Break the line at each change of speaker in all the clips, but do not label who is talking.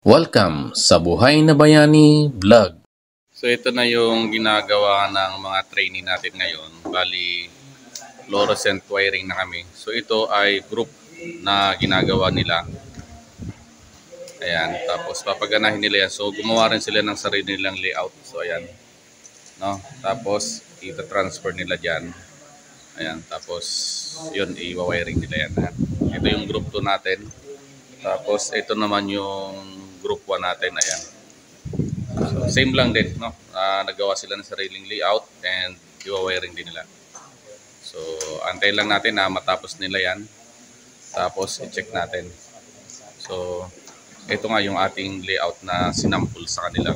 Welcome sa Buhay na Bayani Vlog. So ito na yung ginagawa ng mga trainee natin ngayon. Bali, fluorescent wiring na kami. So ito ay group na ginagawa nila. Ayan, tapos papaganahin nila yan. So gumawa rin sila ng sarili nilang layout. So ayan, no? Tapos ita-transfer nila dyan. Ayan, tapos yun, i-wiring nila yan. Ito yung group 2 natin. Tapos ito naman yung group 1 natin, ayan. So, same lang din, no? Nagawa sila ng sariling layout and i-wiring din nila. So, antayin lang natin na matapos nila yan. Tapos, i-check natin. So, ito nga yung ating layout na sinample sa kanila.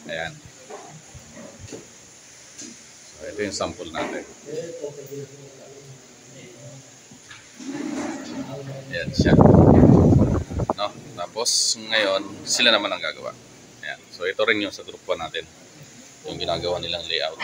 Ayan. So, ito yung sample natin. Ayan siya. No? Tapos ngayon, sila naman ang gagawa. Ayan. So ito rin yung sa group 1 natin. Yung ginagawa nilang layout.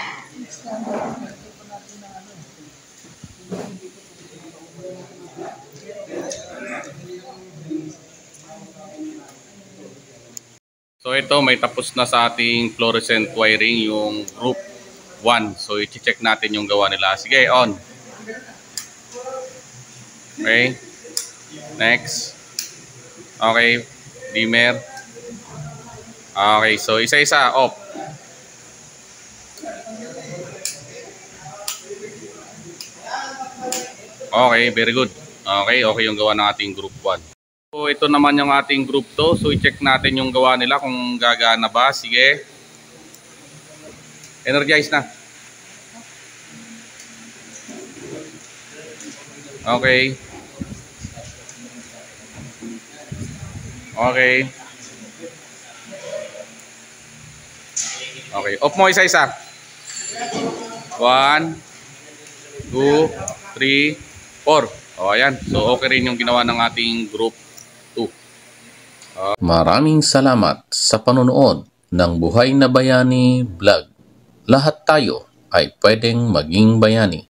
So ito, may tapos na sa ating fluorescent wiring yung group 1. So i-check natin yung gawa nila. Sige, on. Okay. Next. Okay. Dimmer. Okay. So, isa-isa. Off. Okay. Very good. Okay. Okay yung gawa ng ating group 1. So, ito naman yung ating group 2. So, i-check natin yung gawa nila kung gagana ba. Sige. Energize na. Okay. Okay. Okay. Off mo isa-isa. 1, 2, 3, 4. O, ayan. So, okay rin yung ginawa ng ating group 2. Maraming salamat sa panonood ng Buhay na Bayani Vlog. Lahat tayo ay pwedeng maging bayani.